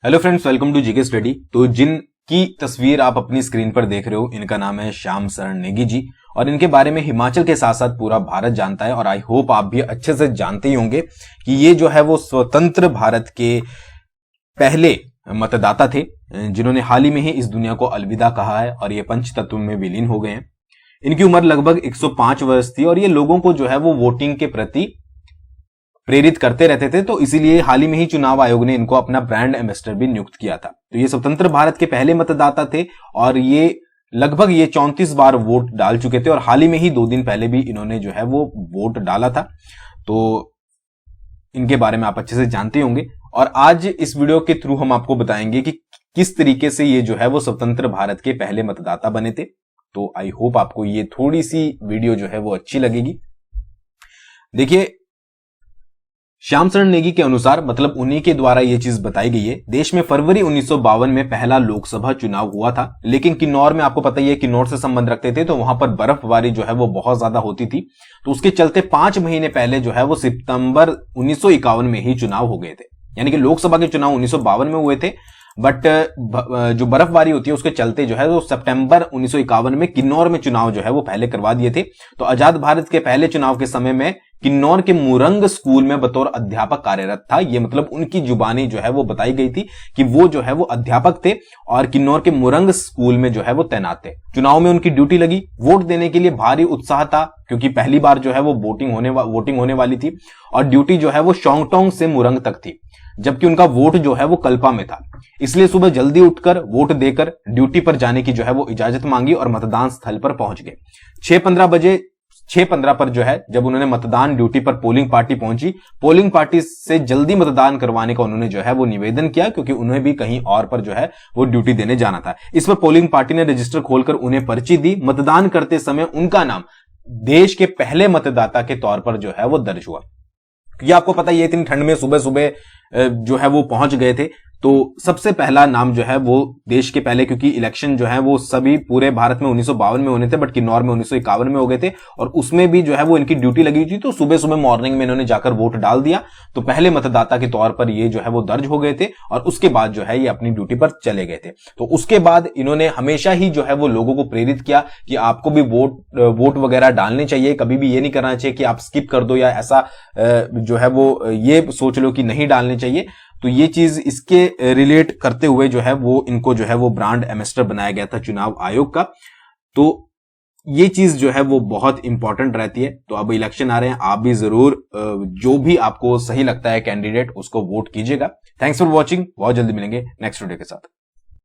Hello friends, welcome to GK study. तो जिनकी तस्वीर आप अपनी स्क्रीन पर देख रहे हो, इनका नाम है श्याम शरण नेगी जी और इनके बारे में हिमाचल के साथ साथ पूरा भारत जानता है। और आई होप आप भी अच्छे से जानते ही होंगे कि ये जो है वो स्वतंत्र भारत के पहले मतदाता थे जिन्होंने हाल ही में ही इस दुनिया को अलविदा कहा है और ये पंच तत्व में विलीन हो गए हैं। इनकी उम्र लगभग 105 वर्ष थी और ये लोगों को जो है वो वोटिंग के प्रति प्रेरित करते रहते थे, तो इसीलिए हाल ही में ही चुनाव आयोग ने इनको अपना ब्रांड एम्बेसडर भी नियुक्त किया था। तो ये स्वतंत्र भारत के पहले मतदाता थे और ये लगभग 34 बार वोट डाल चुके थे और हाल ही में ही 2 दिन पहले भी इन्होंने जो है वो वोट डाला था। तो इनके बारे में आप अच्छे से जानते होंगे और आज इस वीडियो के थ्रू हम आपको बताएंगे कि किस तरीके से ये जो है वो स्वतंत्र भारत के पहले मतदाता बने थे। तो आई होप आपको ये थोड़ी सी वीडियो जो है वो अच्छी लगेगी। देखिए, श्याम शरण नेगी के अनुसार, मतलब उन्हीं के द्वारा यह चीज बताई गई है, देश में फरवरी 1952 में पहला लोकसभा चुनाव हुआ था, लेकिन किन्नौर में आपको पता ही है किन्नौर से संबंध रखते थे, तो वहां पर बर्फबारी जो है वो बहुत ज्यादा होती थी। तो उसके चलते 5 महीने पहले जो है वो सितंबर 1951 में ही चुनाव हो गए थे। यानी कि लोकसभा के चुनाव 1952 में हुए थे, बट जो बर्फबारी होती है उसके चलते जो है वो सितंबर 1951 में किन्नौर में चुनाव जो है वो पहले करवा दिए थे। तो आजाद भारत के पहले चुनाव के समय में किन्नौर के मुरंग स्कूल में बतौर अध्यापक कार्यरत था। ये मतलब उनकी जुबानी जो है वो बताई गई थी कि वो जो है वो अध्यापक थे और किन्नौर के मुरंग स्कूल में जो है वो तैनात थे। चुनाव में उनकी ड्यूटी लगी। वोट देने के लिए भारी उत्साह था क्योंकि पहली बार जो है वो वोटिंग होने वाली थी और ड्यूटी जो है वो शोंगटोंग से मुरंग तक थी, जबकि उनका वोट जो है वो कल्पा में था। इसलिए सुबह जल्दी उठकर वोट देकर ड्यूटी पर जाने की जो है वो इजाजत मांगी और मतदान स्थल पर पहुंच गए। 6:15 पर जो है जब उन्होंने मतदान ड्यूटी पर पोलिंग पार्टी पहुंची, पोलिंग पार्टी से जल्दी मतदान करवाने का उन्होंने जो है वो निवेदन किया, क्योंकि उन्हें भी कहीं और पर जो है वो ड्यूटी देने जाना था। इस पर पोलिंग पार्टी ने रजिस्टर खोलकर उन्हें पर्ची दी। मतदान करते समय उनका नाम देश के पहले मतदाता के तौर पर जो है वो दर्ज हुआ। क्योंकि आपको पता ही है इतनी ठंड में सुबह सुबह जो है वो पहुंच गए थे, तो सबसे पहला नाम जो है वो देश के पहले, क्योंकि इलेक्शन जो है वो सभी पूरे भारत में 1952 में होने थे, बट किन्नौर में 1951 में हो गए थे और उसमें भी जो है वो इनकी ड्यूटी लगी हुई थी। तो सुबह सुबह मॉर्निंग में इन्होंने जाकर वोट डाल दिया, तो पहले मतदाता के तौर पर ये जो है वो दर्ज हो गए थे और उसके बाद जो है ये अपनी ड्यूटी पर चले गए थे। तो उसके बाद इन्होंने हमेशा ही जो है वो लोगों को प्रेरित किया कि आपको भी वोट वगैरह डालने चाहिए, कभी भी ये नहीं करना चाहिए कि आप स्किप कर दो या ऐसा जो है वो ये सोच लो कि नहीं डालने चाहिए। तो ये चीज इसके रिलेट करते हुए जो है वो इनको जो है वो ब्रांड एम्बेसडर बनाया गया था चुनाव आयोग का। तो ये चीज जो है वो बहुत इंपॉर्टेंट रहती है। तो अब इलेक्शन आ रहे हैं, आप भी जरूर जो भी आपको सही लगता है कैंडिडेट उसको वोट कीजिएगा। Thanks for watching. बहुत जल्दी मिलेंगे नेक्स्ट वीडियो के साथ।